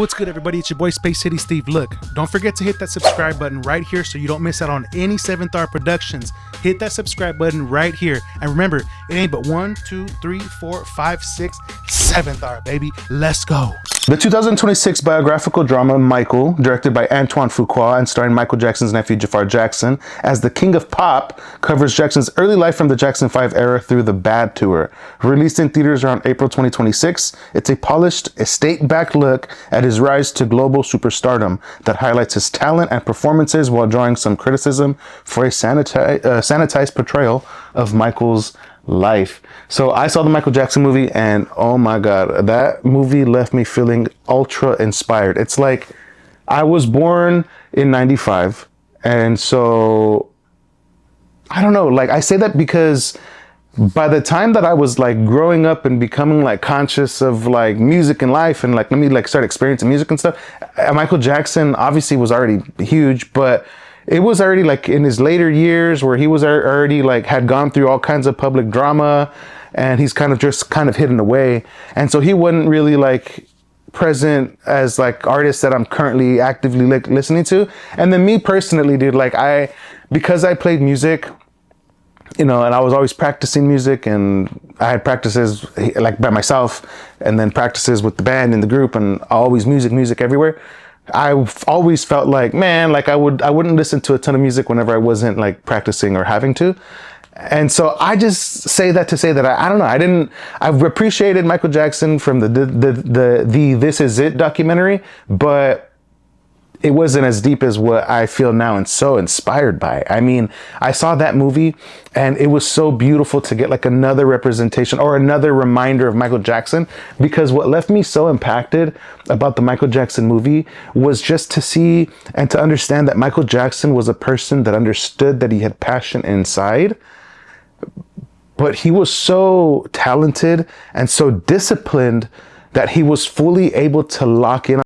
What's good, everybody? It's your boy Space City Steve. Look, don't forget to hit that subscribe button right here so you don't miss out on any 7th Hour productions. Hit that subscribe button right here. And remember, it ain't but 1, 2, 3, 4, 5, 6, 7th Hour, baby. Let's go. The 2026 biographical drama Michael, directed by Antoine Fuqua and starring Michael Jackson's nephew Jafaar Jackson as the King of Pop, covers Jackson's early life from the Jackson 5 era through the Bad Tour. Released in theaters around April 2026, it's a polished, estate-backed look at his rise to global superstardom that highlights his talent and performances while drawing some criticism for a sanitized portrayal of Michael's life. So I saw the Michael Jackson movie and oh my god, that movie left me feeling ultra inspired. It's like I was born in 95, and so I don't know, like I say that because by the time that I was like growing up and becoming like conscious of like music and life and like let me like start experiencing music and stuff, Michael Jackson obviously was already huge, but it was already like in his later years where he was already like had gone through all kinds of public drama, and he's kind of hidden away, and so he wasn't really like present as like artists that I'm currently actively like listening to. And then me personally, dude, like because I played music, you know, and I was always practicing music, and I had practices like by myself and then practices with the band and the group, and always music everywhere. I've always felt like, man, like I wouldn't listen to a ton of music whenever I wasn't like practicing or having to. And so I just say that to say that I don't know, I've appreciated Michael Jackson from the This Is It documentary, but it wasn't as deep as what I feel now and so inspired by. I mean, I saw that movie and it was so beautiful to get like another representation or another reminder of Michael Jackson, because what left me so impacted about the Michael Jackson movie was just to see and to understand that Michael Jackson was a person that understood that he had passion inside, but he was so talented and so disciplined that he was fully able to lock in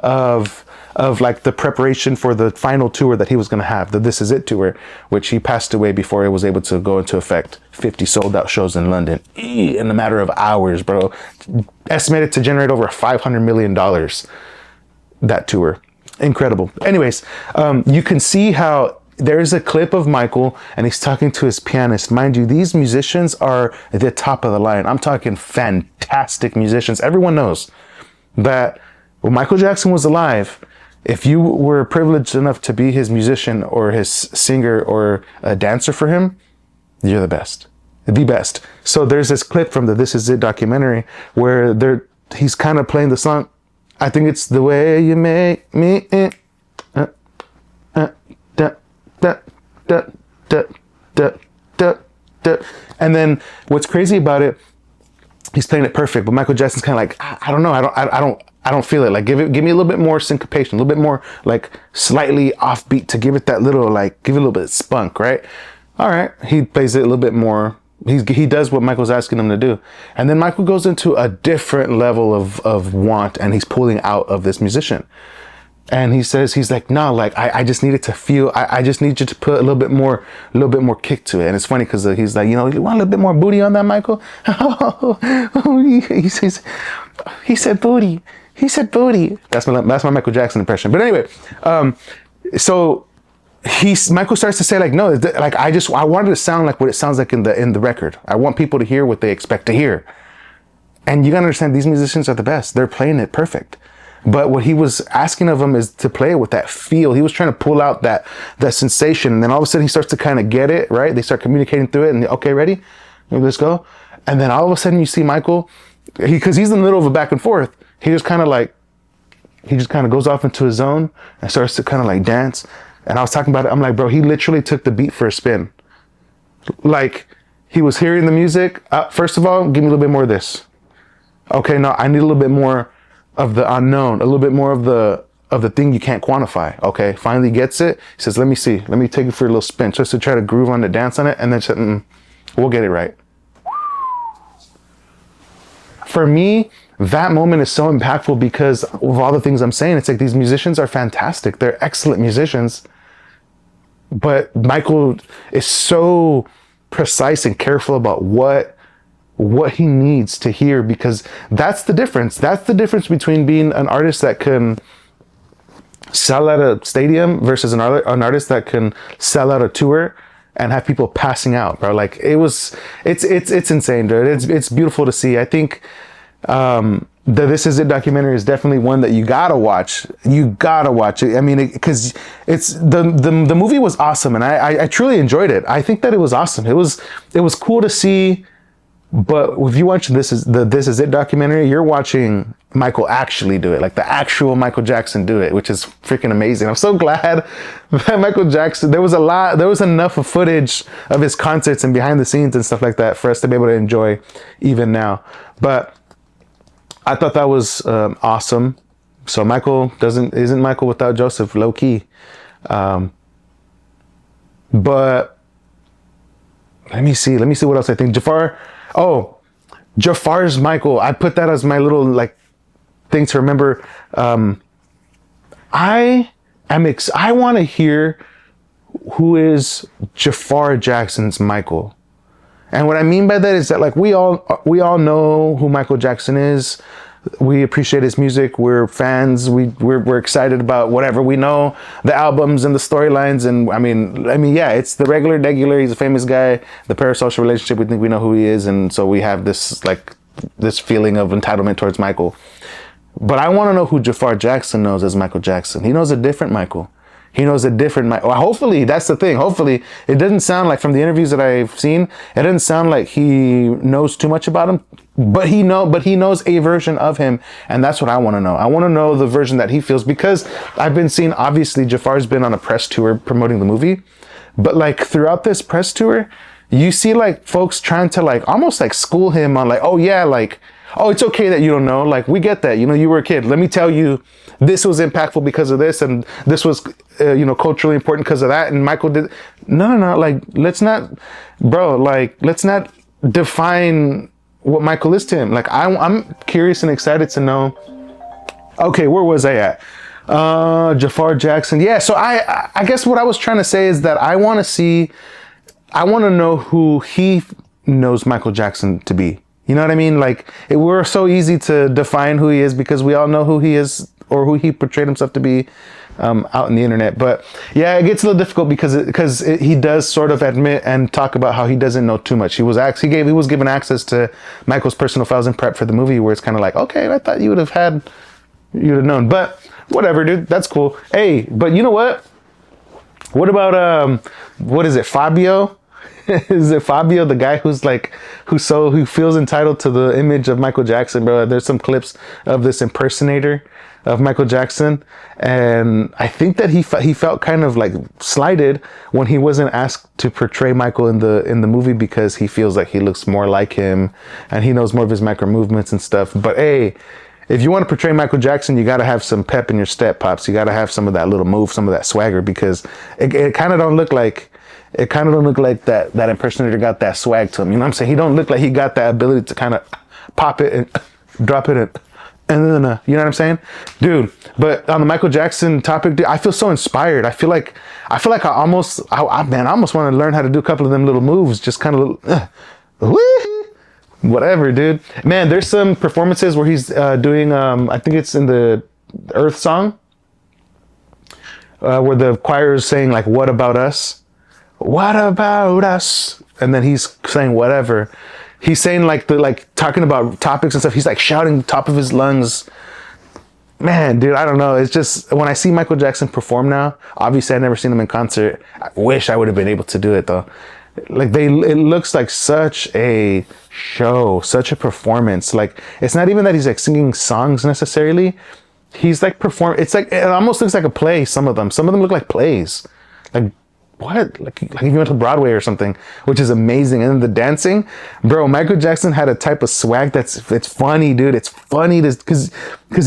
of like the preparation for the final tour that he was going to have, the This Is It tour, which he passed away before it was able to go into effect. 50 sold out shows in London in a matter of hours, bro. Estimated to generate over $500 million, that tour. Incredible. Anyways, you can see how there's a clip of Michael and he's talking to his pianist. Mind you, these musicians are the top of the line. I'm talking fantastic musicians. Everyone knows that when Michael Jackson was alive, if you were privileged enough to be his musician or his singer or a dancer for him, you're the best. The best. So there's this clip from the This Is It documentary where he's kind of playing the song. I think it's The Way You Make Me. And then what's crazy about it, he's playing it perfect, but Michael Jackson's kind of like, I don't know, I don't feel it. Like give me a little bit more syncopation, a little bit more like slightly offbeat to give it that little like give it a little bit of spunk, right? All right, he plays it a little bit more. He does what Michael's asking him to do, and then Michael goes into a different level of want, and he's pulling out of this musician. And he says, he's like, no, like, I just needed to feel, I just need you to put a little bit more kick to it. And it's funny because he's like, you know, you want a little bit more booty on that, Michael? He said booty. He said booty. That's my Michael Jackson impression. But anyway, so Michael starts to say like, no, like I wanted to sound like what it sounds like in the record. I want people to hear what they expect to hear. And you gotta understand, these musicians are the best. They're playing it perfect. But what he was asking of them is to play it with that feel. He was trying to pull out that sensation. And then all of a sudden he starts to kind of get it, right? They start communicating through it and okay, ready? Let's go. And then all of a sudden you see Michael, because he's in the middle of a back and forth. He just kind of goes off into his zone and starts to kind of like dance. And I was talking about it. I'm like, bro, he literally took the beat for a spin. Like he was hearing the music. First of all, give me a little bit more of this. Okay, no, I need a little bit more of the unknown, a little bit more of the thing you can't quantify. Okay, finally gets it. He says, let me see. Let me take it for a little spin just to try to groove on it, dance on it. And then said, we'll get it right. For me, that moment is so impactful because of all the things I'm saying. It's like these musicians are fantastic. They're excellent musicians. But Michael is so precise and careful about what he needs to hear, because that's the difference. That's the difference between being an artist that can sell out a stadium versus an artist that can sell out a tour and have people passing out, bro. Like it's insane, dude. It's beautiful to see. I think the This Is It documentary is definitely one that you gotta watch. You gotta watch it. I mean, because it's the movie was awesome, and I truly enjoyed it. I think that it was awesome. It was cool to see. But if you watch This Is It documentary, you're watching Michael actually do it, like the actual Michael Jackson do it, which is freaking amazing. I'm so glad that Michael Jackson, there was enough of footage of his concerts and behind the scenes and stuff like that for us to be able to enjoy even now. But I thought that was awesome. So Michael isn't Michael without Joseph, low key. But let me see what else I think. Jafar's Michael. I put that as my little like thing to remember. I want to hear who is Jafaar Jackson's Michael. And what I mean by that is that like we all know who Michael Jackson is. We appreciate his music. We're fans. We're excited about whatever. We know the albums and the storylines. And I mean, yeah, it's the regular. He's a famous guy. The parasocial relationship. We think we know who he is, and so we have this feeling of entitlement towards Michael. But I want to know who Jafaar Jackson knows as Michael Jackson. He knows a different Michael. He knows a different Michael. Well, hopefully, that's the thing. Hopefully, it doesn't sound like, from the interviews that I've seen, it doesn't sound like he knows too much about him. But he knows a version of him, and that's what I want to know. I want to know the version that he feels, because I've been seeing, obviously, Jafar's been on a press tour promoting the movie, but like throughout this press tour, you see like folks trying to like almost like school him on like, oh yeah, like, oh, it's okay that you don't know, like we get that, you were a kid. Let me tell you, this was impactful because of this, and this was culturally important because of that. And Michael did no, like let's not define what Michael is to him. Like I'm curious and excited to know. Okay, where was I at? Jafaar Jackson. Yeah, so I guess what I was trying to say is that I want to know who he knows Michael Jackson to be. You know what I mean? Like we're so easy to define who he is because we all know who he is or who he portrayed himself to be out in the internet. But yeah, it gets a little difficult because he does sort of admit and talk about how he doesn't know too much. He was given access to Michael's personal files in prep for the movie, where it's kind of like, okay, I thought you'd have known, but whatever, dude, that's cool. Hey, but you know what? What about what is it, Fabio? Is it Fabio, the guy who feels entitled to the image of Michael Jackson, bro? There's some clips of this impersonator of Michael Jackson, and I think that he felt kind of like slighted when he wasn't asked to portray Michael in the movie, because he feels like he looks more like him and he knows more of his micro movements and stuff. But hey, if you want to portray Michael Jackson, you got to have some pep in your step, pops. You got to have some of that little move, some of that swagger, because it kind of don't look like that impersonator got that swag to him. You know what I'm saying? He don't look like he got that ability to kind of pop it and drop it and then, you know what I'm saying? Dude, but on the Michael Jackson topic, dude, I feel so inspired. I feel like I almost want to learn how to do a couple of them little moves, just kind of Whatever, dude. Man, there's some performances where he's doing, I think it's in the Earth song, where the choir is saying like, "What about us? What about us?" And then he's saying whatever. He's saying like talking about topics and stuff. He's like shouting top of his lungs. Man, dude, I don't know. It's just when I see Michael Jackson perform now, obviously I've never seen him in concert. I wish I would have been able to do it though. Like it looks like such a show, such a performance. Like it's not even that he's like singing songs necessarily. He's like it's like it almost looks like a play. Some of them look like plays. Like what? Like if you went to Broadway or something, which is amazing. And then the dancing, bro. Michael Jackson had a type of swag it's funny, dude. It's funny because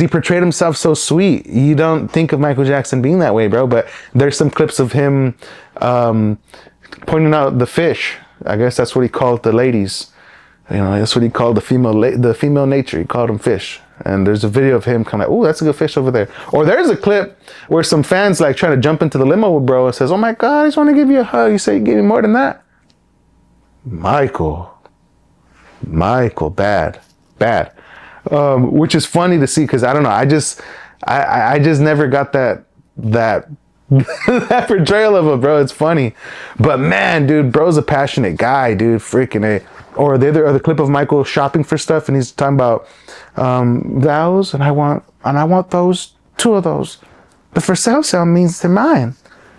he portrayed himself so sweet. You don't think of Michael Jackson being that way, bro. But there's some clips of him pointing out the fish. I guess that's what he called the ladies. You know, that's what he called the female nature. He called them fish. And there's a video of him kind of like, "Oh, that's a good fish over there." Or there's a clip where some fans like trying to jump into the limo with bro and says, "Oh my God, I just want to give you a hug." You say, "You gave me more than that." Michael, bad. Which is funny to see because I don't know. I just never got that that portrayal of him, bro. It's funny, but man, dude, bro's a passionate guy, dude. Freaking A. Or the other clip of Michael shopping for stuff, and he's talking about those, and I want those, 2 of those. The for sale means they're mine.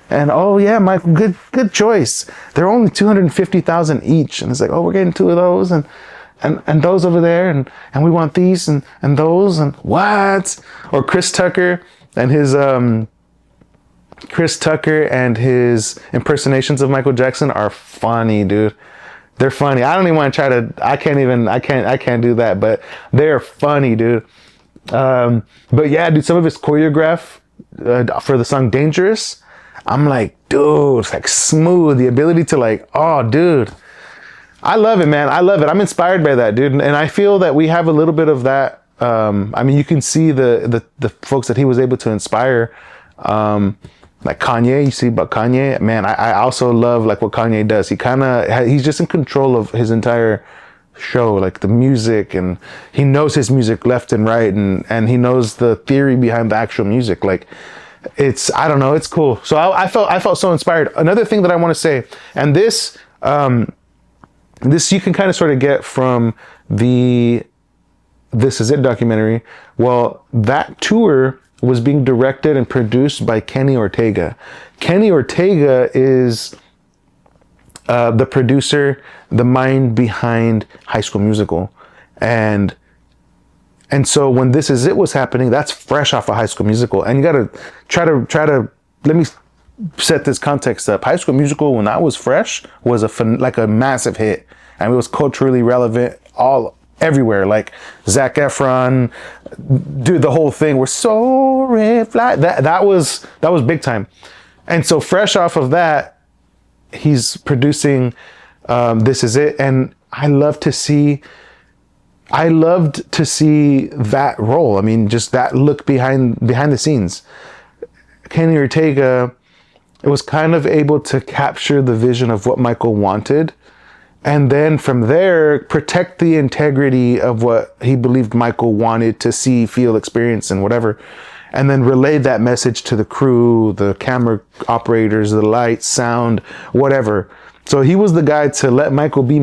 And oh yeah, Michael, good choice. They're only 250,000 each, and it's like, oh, we're getting 2 of those, and those over there, and we want these and those, and what? Or Chris Tucker and his impersonations of Michael Jackson are funny, dude. They're funny. I don't even want to try to. I can't do that. But they're funny, dude. But yeah, dude. Some of his choreograph for the song "Dangerous," I'm like, dude, it's like smooth. The ability to like, oh, dude, I love it, man. I love it. I'm inspired by that, dude. And I feel that we have a little bit of that. I mean, you can see the folks that he was able to inspire. Like Kanye, you see about Kanye, man, I also love like what Kanye does. He's just in control of his entire show, like the music, and he knows his music left and right, and he knows the theory behind the actual music. Like I don't know, it's cool. So I felt so inspired. Another thing that I want to say, and this you can kind of sort of get from the This Is It documentary. Well, that tour was being directed and produced by Kenny Ortega. Kenny Ortega is the producer, the mind behind High School Musical. And so when This Is It was happening, that's fresh off of High School Musical. And you gotta try to let me set this context up. High School Musical, when that was fresh, was like a massive hit. And it was culturally relevant everywhere. Like Zac Efron, dude, the whole thing. We're so fly. That was big time. And so fresh off of that, he's producing This Is It, and I loved to see that role. I mean, just that look behind the scenes. Kenny Ortega was kind of able to capture the vision of what Michael wanted, and then from there, protect the integrity of what he believed Michael wanted to see, feel, experience, and whatever. And then relay that message to the crew, the camera operators, the lights, sound, whatever. So he was the guy to let Michael, be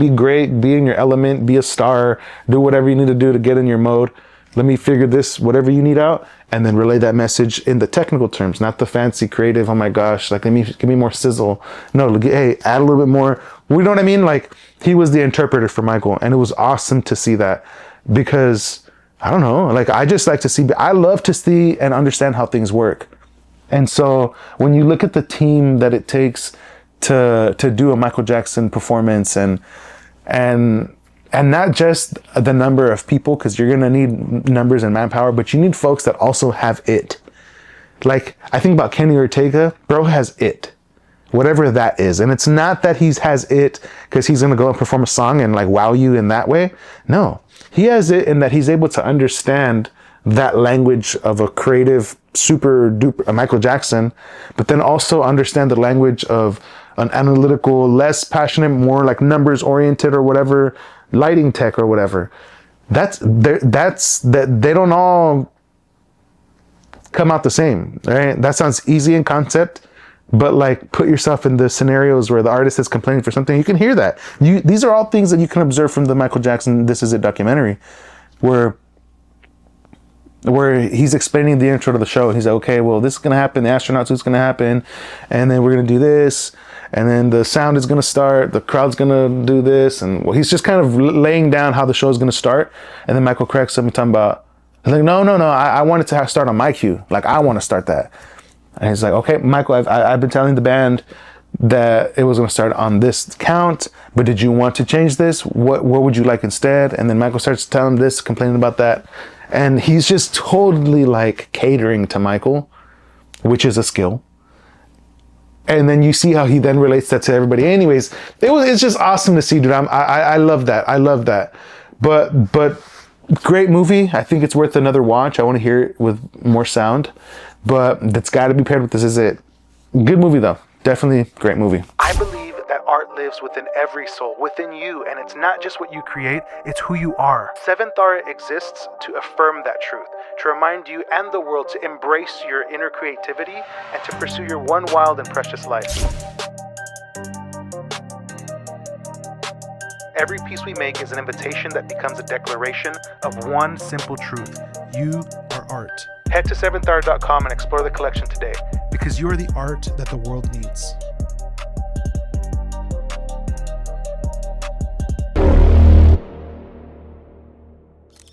great, be in your element, be a star, do whatever you need to do to get in your mode. Let me figure this, whatever you need out, and then relay that message in the technical terms, not the fancy creative, oh my gosh, like give me more sizzle. No, hey, add a little bit more. You know what I mean? Like he was the interpreter for Michael, and it was awesome to see that because I don't know, like I just like to see, I love to see and understand how things work. And so when you look at the team that it takes to do a Michael Jackson performance and not just the number of people, because you're gonna need numbers and manpower, but you need folks that also have it. Like I think about Kenny Ortega, bro has it, whatever that is. And it's not that he has it because he's gonna go and perform a song and like wow you in that way. No, he has it in that he's able to understand that language of a creative super duper Michael Jackson, but then also understand the language of an analytical, less passionate, more like numbers oriented or whatever lighting tech or whatever. That they don't all come out the same, right? That sounds easy in concept, but like put yourself in the scenarios where the artist is complaining for something, you can hear that. These are all things that you can observe from the Michael Jackson This Is It documentary, where he's explaining the intro to the show, and he's like, okay, well, this is gonna happen, the astronaut suit's gonna happen, and then we're gonna do this, and then the sound is gonna start, the crowd's gonna do this, and well, he's just kind of laying down how the show is gonna start, and then Michael corrects him and talking about, like, no, I want it to start on my cue, like I want to start that, and he's like, okay, Michael, I've been telling the band that it was gonna start on this count, but did you want to change this? What would you like instead? And then Michael starts telling this, complaining about that. And he's just totally like catering to Michael, which is a skill. And then you see how he then relates that to everybody. Anyways, it's just awesome to see, dude. I love that. I love that. But great movie. I think it's worth another watch. I want to hear it with more sound. But that's got to be paired with This Is It. Good movie though. Definitely great movie. I believe that art lives within every soul, within you, and it's not just what you create, it's who you are. SEVENTHAURA exists to affirm that truth, to remind you and the world to embrace your inner creativity and to pursue your one wild and precious life. Every piece we make is an invitation that becomes a declaration of one simple truth. You are art. Head to SEVENTHAURA.com and explore the collection today, because you're the art that the world needs.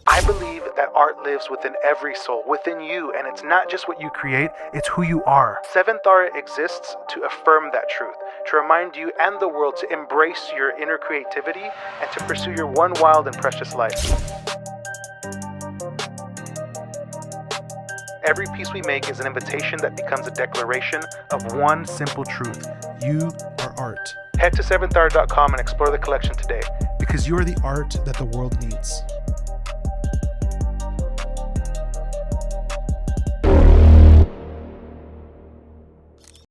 I believe that art lives within every soul, within you, and it's not just what you create, it's who you are. SEVENTHAURA exists to affirm that truth, to remind you and the world to embrace your inner creativity and to pursue your one wild and precious life. Every piece we make is an invitation that becomes a declaration of one simple truth. You are art. Head to SEVENTHAURA.com and explore the collection today, because you're the art that the world needs.